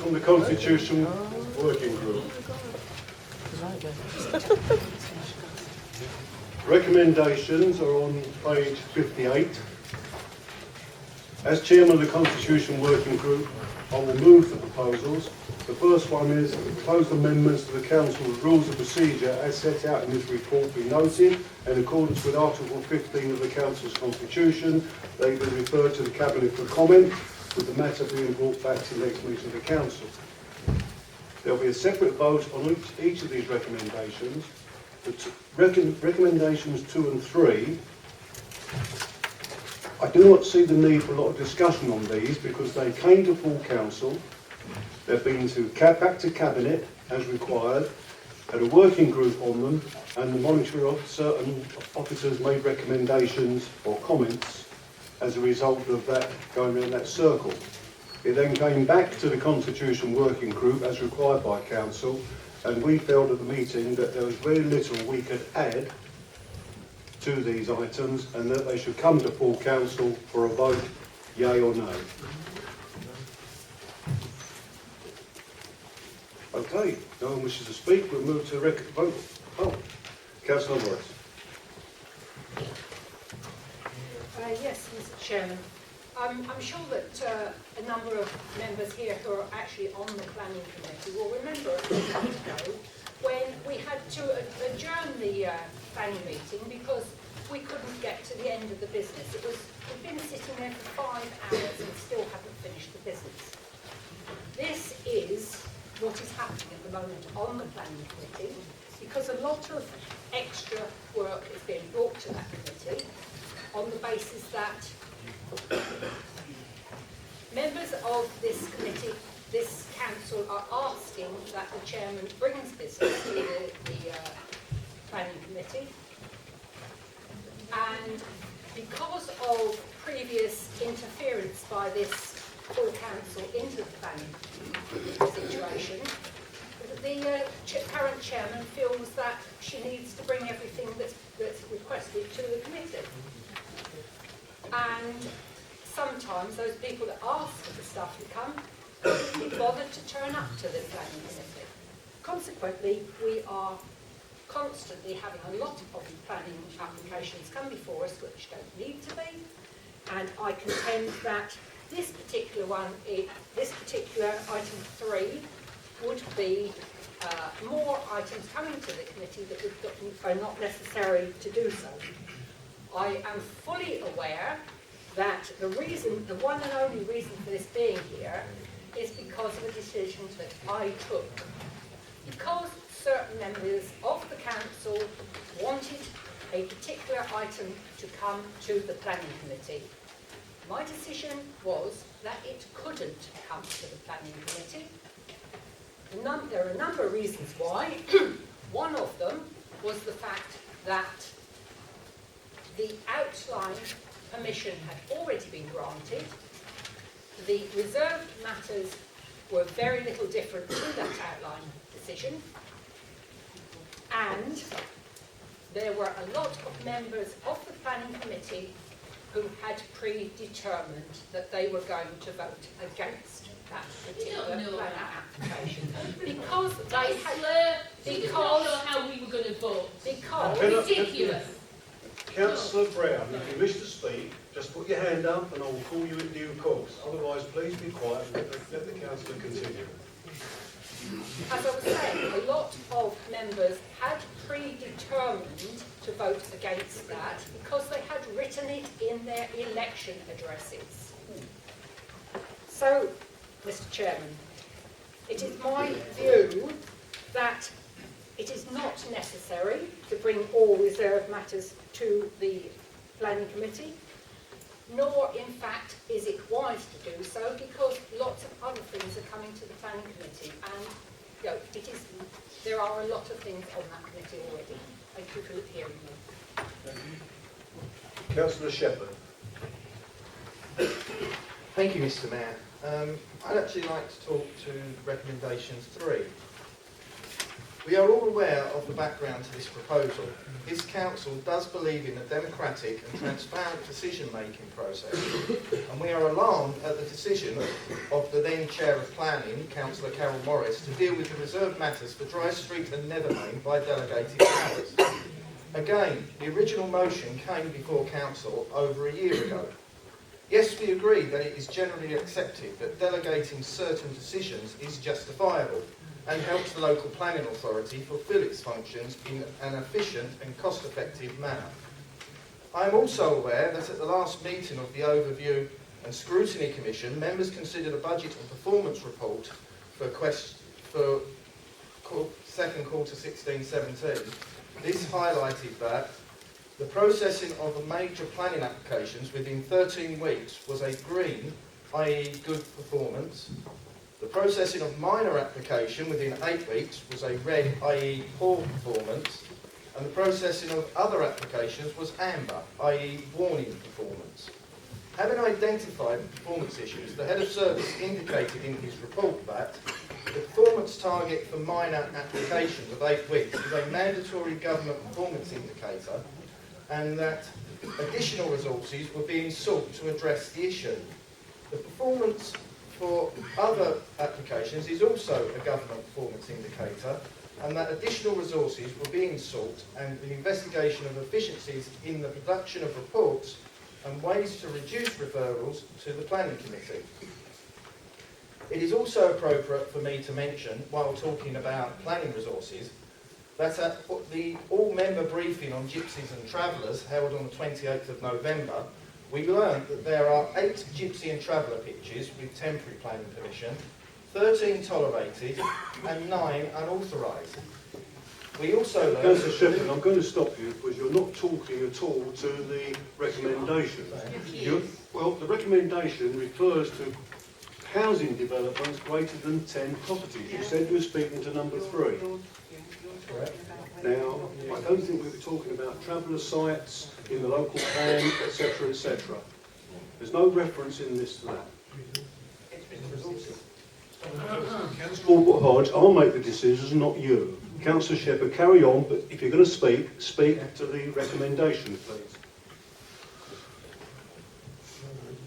On the Constitution Working Group. Recommendations are on page 58. As Chairman of the Constitution Working Group, I will move the proposals. The first one is that the proposed amendments to the Council's Rules of Procedure as set out in this report be noted in accordance with Article 15 of the Council's Constitution. They be referred to the Cabinet for comment, with the matter being brought back to the next meeting of the Council. There will be a separate vote on each of these recommendations. Recommendations 2 and 3, I do not see the need for a lot of discussion on these because they came to full Council, they've been back to Cabinet as required, had a working group on them, and the monetary officer and officers made recommendations or comments as a result of that going around that circle. It then came back to the Constitution Working Group as required by Council, and we felt at the meeting that there was very little we could add to these items and that they should come to full Council for a vote, yea or no. Okay, no one wishes to speak, we'll move to the vote. Oh, Councillor Morris. Yes, Mr. Chairman. I'm sure that a number of members here who are actually on the planning committee will remember a few months ago when we had to adjourn the planning meeting because we couldn't get to the end of the business. We've been sitting there for 5 hours and still haven't finished the business. This is what is happening at the moment on the planning committee because a lot of extra work is being brought to that committee on the basis that members of this committee, this council, are asking that the chairman brings business to the planning committee. And because of previous interference by this full council into the planning situation, the current chairman feels that she needs to bring everything that's requested to the committee. And sometimes those people that ask for the stuff to come can't be bothered to turn up to the planning committee. Consequently, we are constantly having a lot of planning applications come before us which don't need to be. And I contend that this particular one, this particular item 3, would be more items coming to the committee that are not necessary to do so. I am fully aware that the one and only reason for this being here is because of a decision that I took. Because certain members of the council wanted a particular item to come to the planning committee. My decision was that it couldn't come to the planning committee. There are a number of reasons why. One of them was the fact that the outline permission had already been granted. The reserved matters were very little different to that outline decision. And there were a lot of members of the planning committee who had predetermined that they were going to vote against that particular planning application. Because they had... Because how we were going to vote. Because... Ridiculous. Councillor Brown, if you wish to speak, just put your hand up and I will call you in due course. Otherwise, please be quiet and let the councillor continue. As I was saying, a lot of members had predetermined to vote against that because they had written it in their election addresses. So, Mr. Chairman, it is my view that it is not necessary to bring all reserved matters to the planning committee, nor in fact is it wise to do so because lots of other things are coming to the planning committee and there are a lot of things on that committee already. Thank you for hearing me. Thank you. Councillor Shepherd. Thank you, Mr. Mayor. I'd actually like to talk to recommendations 3. We are all aware of the background to this proposal. This council does believe in a democratic and transparent decision-making process, and we are alarmed at the decision of the then Chair of Planning, Councillor Carol Morris, to deal with the reserved matters for Dry Street and Nethermain by delegated powers. Again, the original motion came before Council over a year ago. Yes, we agree that it is generally accepted that delegating certain decisions is justifiable and helps the local planning authority fulfil its functions in an efficient and cost-effective manner. I am also aware that at the last meeting of the Overview and Scrutiny Commission, members considered a budget and performance report for second quarter 16-17. This highlighted that the processing of the major planning applications within 13 weeks was a green, i.e. good performance. The processing of minor application within 8 weeks was a red, i.e. poor performance. And the processing of other applications was amber, i.e. warning performance. Having identified the performance issues, the Head of Service indicated in his report that the performance target for minor applications of 8 weeks is a mandatory government performance indicator, and that additional resources were being sought to address the issue. The performance for other applications is also a government performance indicator, and that additional resources were being sought and the investigation of efficiencies in the production of reports and ways to reduce referrals to the Planning Committee. It is also appropriate for me to mention, while talking about planning resources, that at the all-member briefing on gypsies and travellers held on the 28th of November, we learned that there are 8 gypsy and traveller pitches with temporary planning permission, 13 tolerated and 9 unauthorised. We also learned... Councillor Shepherd, I'm going to stop you because you're not talking at all to the recommendation. Well, the recommendation refers to housing developments greater than 10 properties. You said you were speaking to number 3. Correct. Now, I don't think we were talking about traveller sites in the local plan, etc., etc. There's no reference in this to that. Councillor Albert Hodge, I'll make the decisions, not you. Councillor Shepherd, carry on, but if you're going to speak, speak to the recommendation,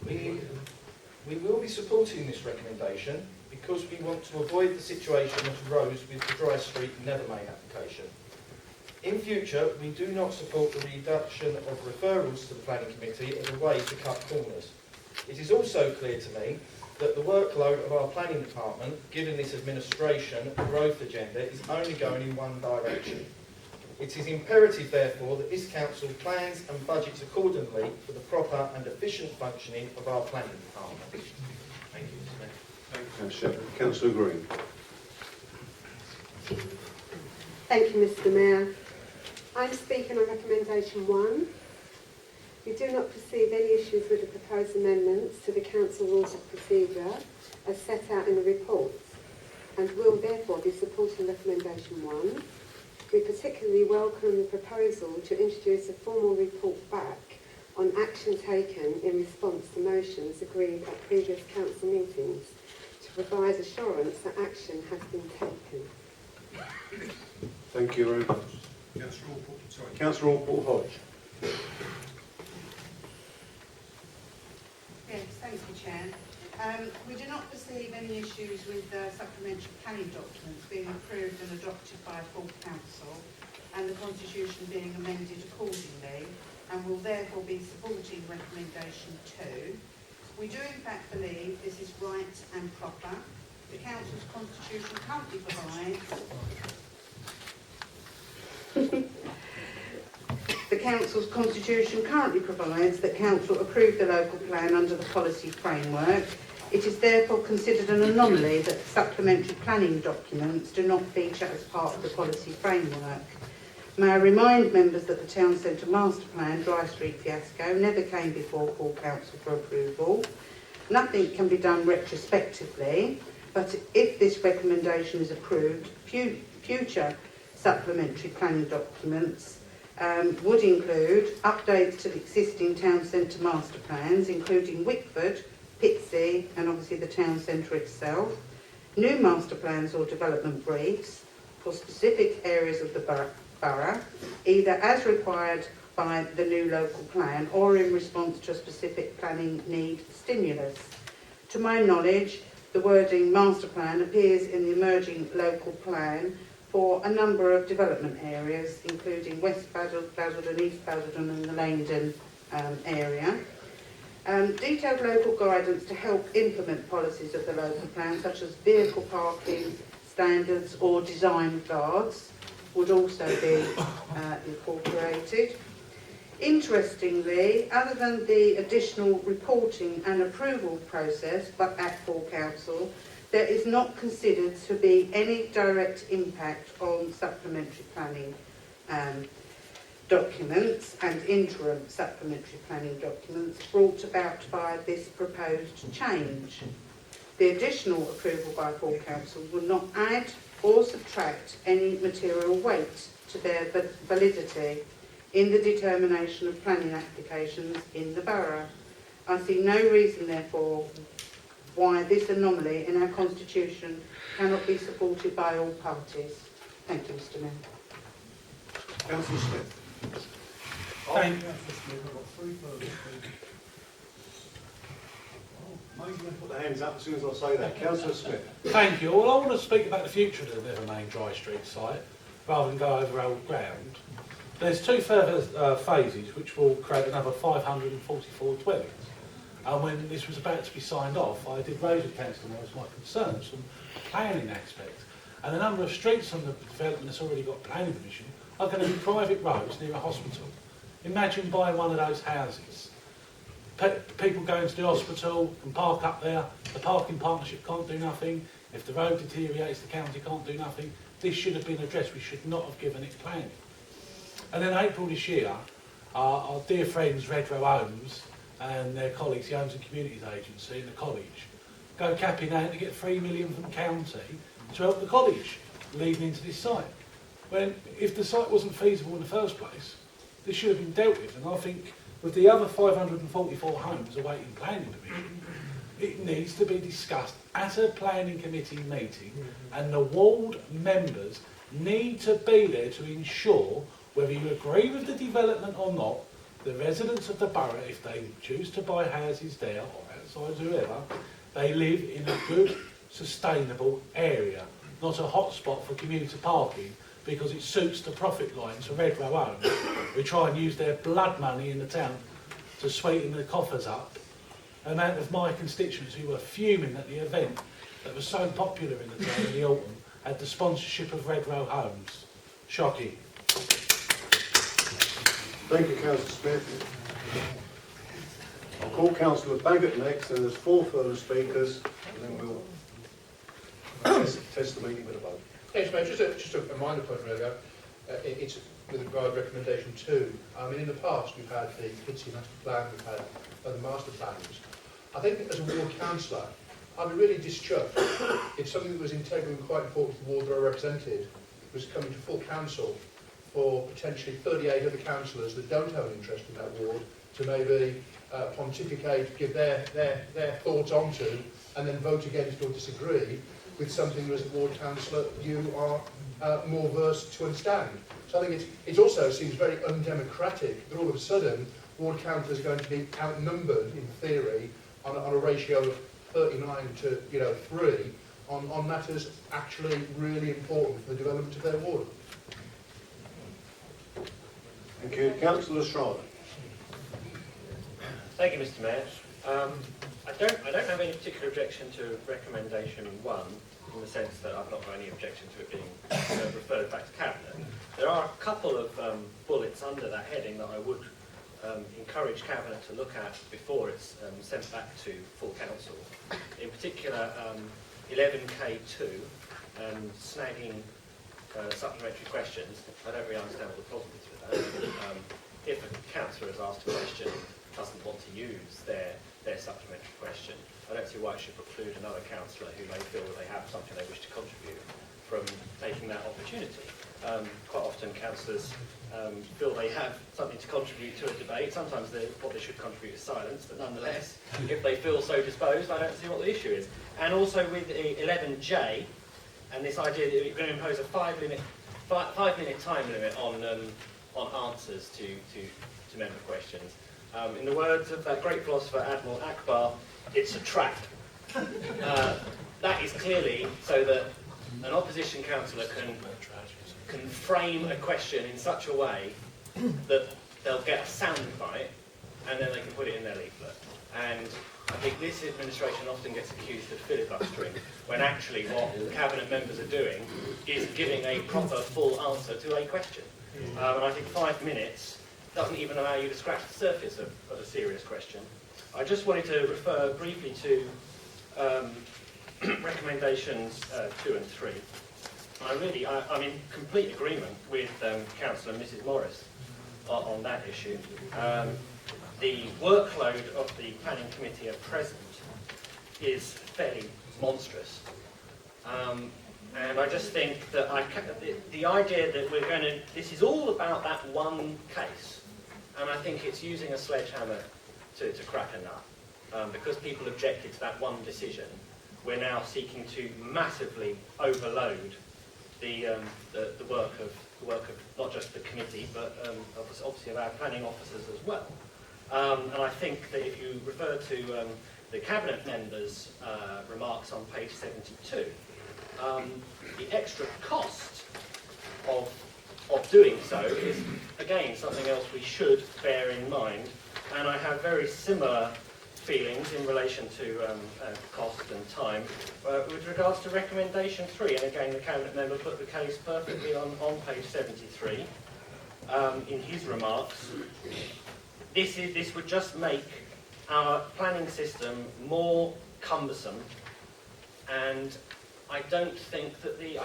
please. We will be supporting this recommendation because we want to avoid the situation that arose with the Dry Street and Nethermain application. In future, we do not support the reduction of referrals to the Planning Committee as a way to cut corners. It is also clear to me that the workload of our planning department, given this administration growth agenda, is only going in one direction. It is imperative, therefore, that this council plans and budgets accordingly for the proper and efficient functioning of our planning department. Thank you, Mr. Mayor. Thank you, Councillor Shepherd. Councillor Green. Thank you, Mr. Mayor. I'm speaking on recommendation 1. We do not perceive any issues with the proposed amendments to the Council Rules of Procedure as set out in the report, and will therefore be supporting recommendation 1. We particularly welcome the proposal to introduce a formal report back on action taken in response to motions agreed at previous council meetings to provide assurance that action has been taken. Thank you very much. Councillor Albert Hodge. Yes, thank you, Chair. We do not perceive any issues with supplementary planning documents being approved and adopted by full council and the constitution being amended accordingly, and will therefore be supporting recommendation 2. We do in fact believe this is right and proper. The council's constitution currently provides The Council's constitution currently provides that Council approve the local plan under the policy framework. It is therefore considered an anomaly that supplementary planning documents do not feature as part of the policy framework. May I remind members that the Town Centre Master Plan, Dry Street fiasco, never came before full Council for approval. Nothing can be done retrospectively, but if this recommendation is approved, future supplementary planning documents would include updates to the existing town centre master plans, including Wickford, Pitsea and obviously the town centre itself, new master plans or development briefs, for specific areas of the borough, either as required by the new local plan or in response to a specific planning need stimulus. To my knowledge, the wording master plan appears in the emerging local plan for a number of development areas, including West Basildon, East Basildon and the Langdon area. Detailed local guidance to help implement policies of the local plan, such as vehicle parking standards or design guards, would also be incorporated. Interestingly, other than the additional reporting and approval process but at full council, there is not considered to be any direct impact on supplementary planning documents and interim supplementary planning documents brought about by this proposed change. The additional approval by full council will not add or subtract any material weight to their validity in the determination of planning applications in the borough. I see no reason, therefore, why this anomaly in our constitution cannot be supported by all parties. Thank you, Mr. Mayor. Councillor Smith. Thank Councillor Smith, I've got 3 further speakers. Maybe they put their hands up as soon as I say that. Councillor Smith. Thank you. Well, I want to speak about the future of the Never Main Dry Street site, rather than go over old ground. There's 2 further phases which will create another 544 dwellings. And when this was about to be signed off, I did raise with Councillor Morris my concerns from a planning aspect. And the number of streets on the development that's already got planning permission are going to be private roads near a hospital. Imagine buying one of those houses. People going to the hospital and park up there. The parking partnership can't do nothing. If the road deteriorates, the county can't do nothing. This should have been addressed. We should not have given it planning. And then April this year, our dear friends Redrow Homes and their colleagues, the Homes and Communities Agency and the college, go cap in hand to get 3 million from the county to help the college leading into this site. When, if the site wasn't feasible in the first place, this should have been dealt with. And I think with the other 544 homes awaiting planning permission, it needs to be discussed at a planning committee meeting, and the ward members need to be there to ensure, whether you agree with the development or not, the residents of the borough, if they choose to buy houses there or outside whoever, they live in a good, sustainable area, not a hotspot for commuter parking because it suits the profit lines for Redrow Homes, who try and use their blood money in the town to sweeten the coffers up. The amount of my constituents who were fuming at the event that was so popular in the town in the autumn had the sponsorship of Redrow Homes. Shocking. Thank you, Councillor Smith. I'll call Councillor Baggott next, and there's 4 further speakers, and then we'll test the meeting with a vote. Yes, mate, just a minor point really. It's with regard to recommendation 2. I mean, in the past we've had the Hitsy master plan, we've had other master plans. I think as a ward councillor, I'd be really dischuffed if something that was integral and quite important to the ward that I represented was coming to full council for potentially 38 other councillors that don't have an interest in that ward to maybe pontificate, give their thoughts onto, and then vote against or disagree with something that as a ward councillor you are more versed to understand. So I think it also seems very undemocratic that all of a sudden ward councillors are going to be outnumbered in theory on a ratio of 39 to 3 on matters actually really important for the development of their ward. Thank you. Councillor Schrader. Thank you, Mr. Mayor. I don't have any particular objection to recommendation 1, in the sense that I've not got any objection to it being referred back to Cabinet. There are a couple of bullets under that heading that I would encourage Cabinet to look at before it's sent back to full council. In particular, 11K2 and snagging supplementary questions. I don't really understand what the problem is with that. If a councillor is asked a question, doesn't want to use their supplementary question, I don't see why it should preclude another councillor who may feel that they have something they wish to contribute from taking that opportunity. Quite often councillors feel they have something to contribute to a debate. Sometimes what they should contribute is silence, but nonetheless, if they feel so disposed, I don't see what the issue is. And also with 11J, and this idea that we're going to impose a five-minute time limit on answers to member questions. In the words of that great philosopher Admiral Akbar, it's a trap. That is clearly so that an opposition councillor can frame a question in such a way that they'll get a sound bite and then they can put it in their leaflet. And I think this administration often gets accused of filibustering when actually what cabinet members are doing is giving a proper full answer to a question. And I think 5 minutes doesn't even allow you to scratch the surface of a serious question. I just wanted to refer briefly to recommendations 2 and 3. I'm in complete agreement with Councillor Mrs Morris on that issue. The workload of the planning committee at present is fairly monstrous. And I just think that the idea that this is all about that one case, and I think it's using a sledgehammer to crack a nut. Because people objected to that one decision, we're now seeking to massively overload the work of not just the committee, but obviously of our planning officers as well. And I think that if you refer to the cabinet members' remarks on page 72, the extra cost of doing so is again something else we should bear in mind. And I have very similar feelings in relation to cost and time with regards to recommendation 3, and again the cabinet member put the case perfectly on page 73 in his remarks. This would just make our planning system more cumbersome, and I don't think that the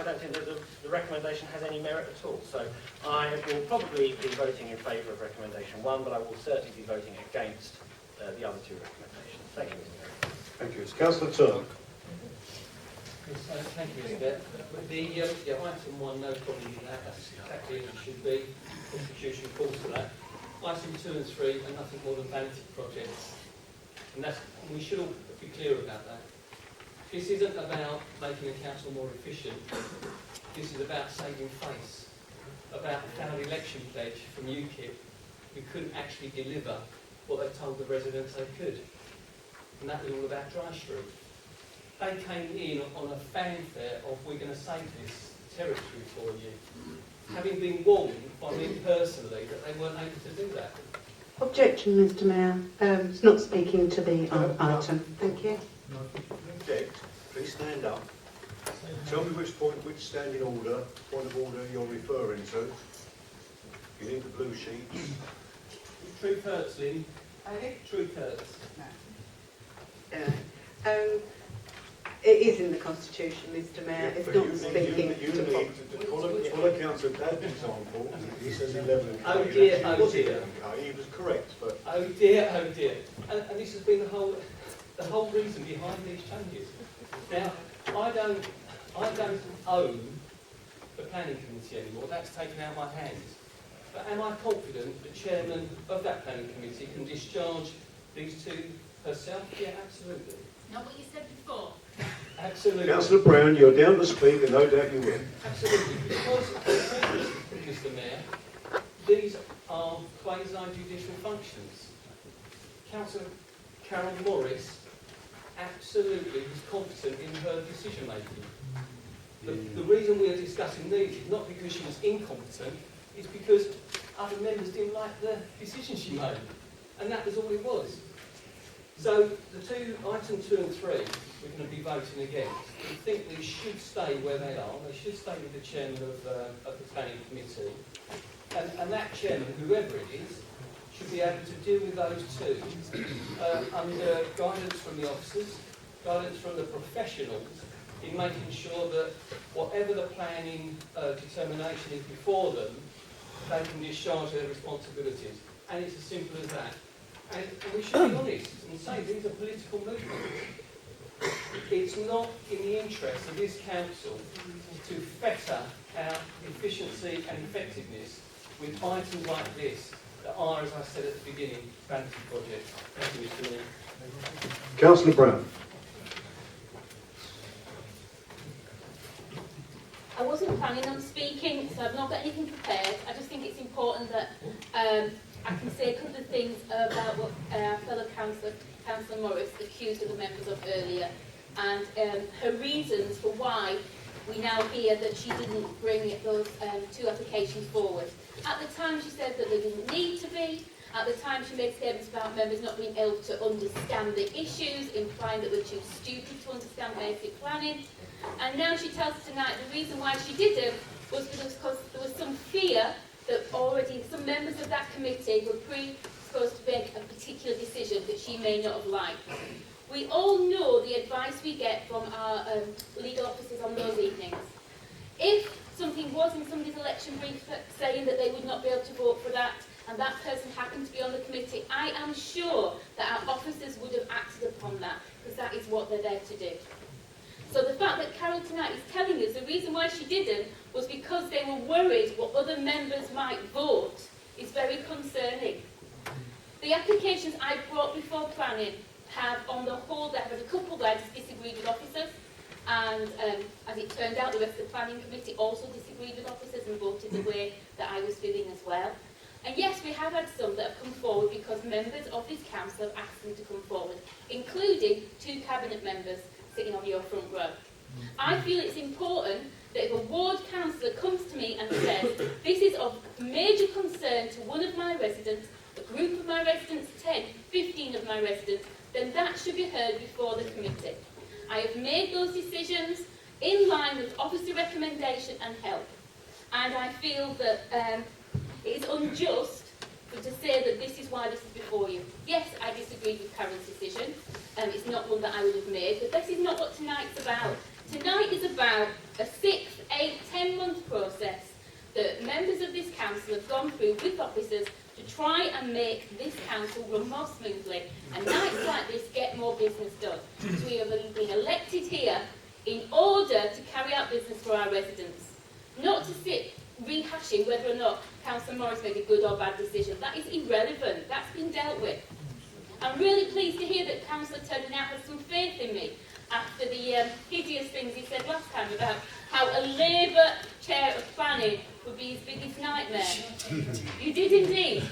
recommendation has any merit at all. So I will probably be voting in favour of recommendation 1, but I will certainly be voting against the other 2 recommendations. Thank you, Mr. Mayor. Thank you. It's Councillor Turner. Yes, thank you, Mr. Mayor. The item 1, no problem with that. That's exactly as it should be. Constitution calls for that. Item 2 and 3 are nothing more than vanity projects, and we should all be clear about that. This isn't about making the council more efficient. This is about saving face, about a failed election pledge from UKIP who couldn't actually deliver what they told the residents they could. And that was all about Dry Street. They came in on a fanfare of we're going to save this territory for you, having been warned by me personally that they weren't able to do that. Objection, Mr Mayor. It's not speaking to the item. Thank you. Object. Please stand up. Tell me which standing point of order you're referring to. You need the blue sheets. Truth hurts, Lynn. Truth hurts. It is in the Constitution, Mr Mayor. It's not speaking to follow Councillor Dad's example. He says 11K. Oh dear, oh dear. 11K. He was correct, but Oh dear, oh dear. And this has been the whole reason behind these changes. Now, I don't own the planning committee anymore. That's taken out of my hands. But am I confident the chairman of that planning committee can discharge these 2 herself? Yeah, absolutely. Not what you said before. Absolutely. Councillor Brown, you're down to speak, and no doubt you will. Absolutely. Because, Mr Mayor, these are quasi-judicial functions. Councillor Carol Morris absolutely is competent in her decision making. The reason we are discussing these is not because she was incompetent, it's because other members didn't like the decision she made. And that was all it was. So the item 2 and 3 we're going to be voting against. We think these should stay where they are. They should stay with the chairman of the planning committee. And that chairman, whoever it is, should be able to deal with those 2 under guidance from the officers, guidance from the professionals, in making sure that whatever the planning determination is before them, they can discharge their responsibilities. And it's as simple as that. And we should be honest and say these are political movements. It's not in the interest of this council to fetter our efficiency and effectiveness with items like this that are, as I said at the beginning, vanity projects. Thank you, Mr. Mayor. Councillor Brown. I wasn't planning on speaking, so I've not got anything prepared. I just think it's important that I can say a couple of things about what our fellow Councillor Morris accused of the members of earlier, and her reasons for why we now hear that she didn't bring those 2 applications forward. At the time she said that they didn't need to be. At the time she made statements about members not being able to understand the issues, implying that we're too stupid to understand basic planning. And now she tells us tonight the reason why she didn't was because there was some fear that already some members of that committee were predisposed to make a particular decision that she may not have liked. We all know the advice we get from our legal officers on those evenings. If something was in somebody's election brief saying that they would not be able to vote for that, and that person happened to be on the committee, I am sure that our officers would have acted upon that, because that is what they're there to do. So the fact that Carol tonight is telling us the reason why she didn't was because they were worried what other members might vote is very concerning. The applications I brought before planning have, on the whole, there have been a couple where I disagreed with officers, and as it turned out, the rest of the planning committee also disagreed with officers and voted the way that I was feeling as well. And yes, we have had some that have come forward because members of this council have asked them to come forward, including 2 cabinet members sitting on your front row. I feel it's important that if a ward councillor comes to me and says, this is of major concern to one of my residents, a group of my residents, 10, 15 of my residents, then that should be heard before the committee. I have made those decisions in line with officer recommendation and help. And I feel that it is unjust to say that this is why this is before you. Yes, I disagreed with Carol's decision. It's not one that I would have made, but this is not what tonight's about. Tonight is about a 6, 8, 10-month process that members of this council have gone through with officers to try and make this council run more smoothly, and nights like this get more business done. Because we have been elected here in order to carry out business for our residents, not to sit rehashing whether or not Councillor Morris made a good or bad decision. That is irrelevant. That's been dealt with. I'm really pleased to hear that Councillor Turner now has some faith in me after the hideous things he said last time about how a Labour chair of planning would be his biggest nightmare. You did indeed.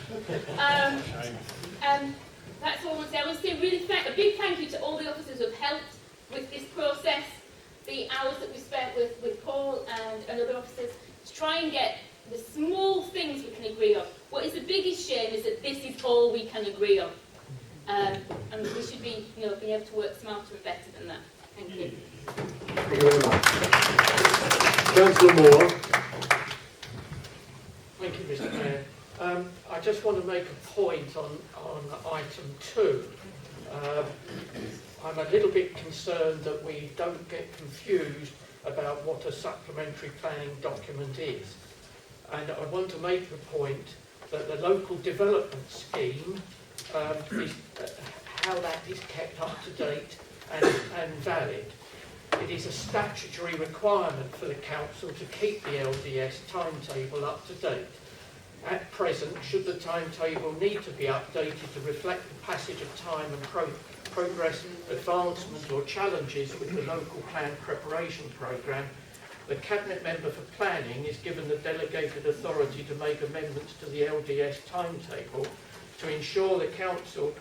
That's all I want to say. I want to say really a big thank you to all the officers who have helped with this process, the hours that we spent with Paul and other officers to try and get the small things we can agree on. What is the biggest shame is that this is all we can agree on. And we should be, being able to work smarter and better than that. Thank you. Thank you very much. Councillor Moore. Thank you, Mr. Mayor. I just want to make a point on item 2. I'm a little bit concerned that we don't get confused about what a supplementary planning document is. And I want to make the point that the local development scheme is how that is kept up to date and valid. It is a statutory requirement for the council to keep the LDS timetable up to date. At present, should the timetable need to be updated to reflect the passage of time and progress, advancement or challenges with the local plan preparation programme, the Cabinet Member for Planning is given the delegated authority to make amendments to the LDS timetable to ensure the Council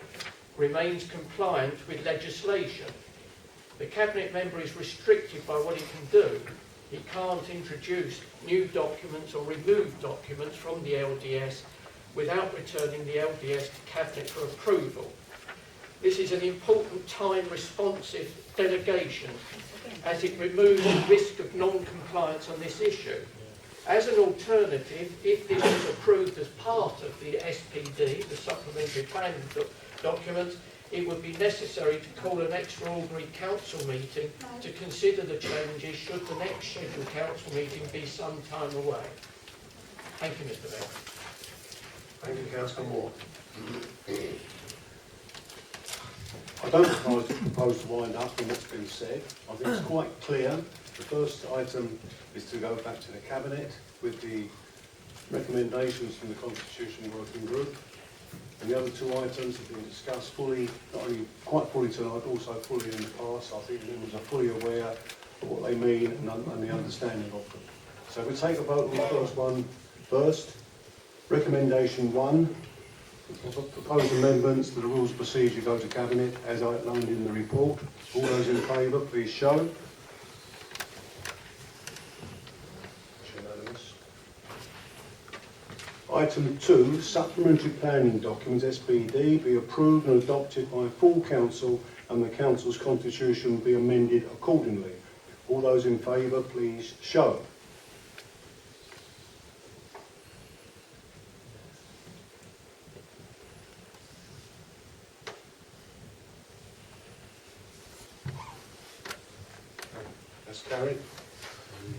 remains compliant with legislation. The Cabinet Member is restricted by what he can do. He can't introduce new documents or remove documents from the LDS without returning the LDS to Cabinet for approval. This is an important time-responsive delegation as it removes the risk of non-compliance on this issue. As an alternative, if this is approved as part of the SPD, the supplementary planning document, it would be necessary to call an extraordinary council meeting to consider the changes should the next scheduled council meeting be some time away. Thank you, Mr. Mayor. Thank you, Councillor Moore. I don't propose to wind up on what's been said. I think it's quite clear. The first item is to go back to the Cabinet with the recommendations from the Constitution Working Group. And the other 2 items have been discussed fully, not only quite fully tonight, but also fully in the past. I think members are fully aware what they mean and the understanding of them. So we take a vote on the first one first. Recommendation 1, proposed amendments to the rules of procedure go to Cabinet as outlined in the report. All those in favour, please show. Unanimous. Item 2, supplementary planning documents, SPD, be approved and adopted by full council and the council's constitution be amended accordingly. All those in favour, please show. That's carried.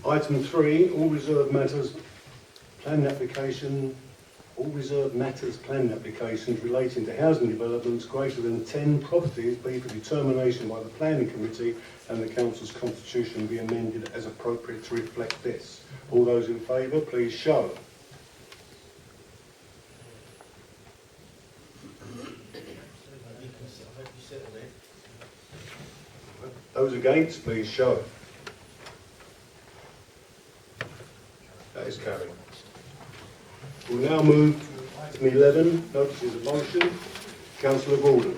Item 3, all reserved matters planning applications relating to housing developments greater than 10 properties be for determination by the planning committee and the council's constitution be amended as appropriate to reflect this. All those in favour, please show. Those against, please show. That is carried. We'll now move to item 11, notices of motion. Councillor Gordon.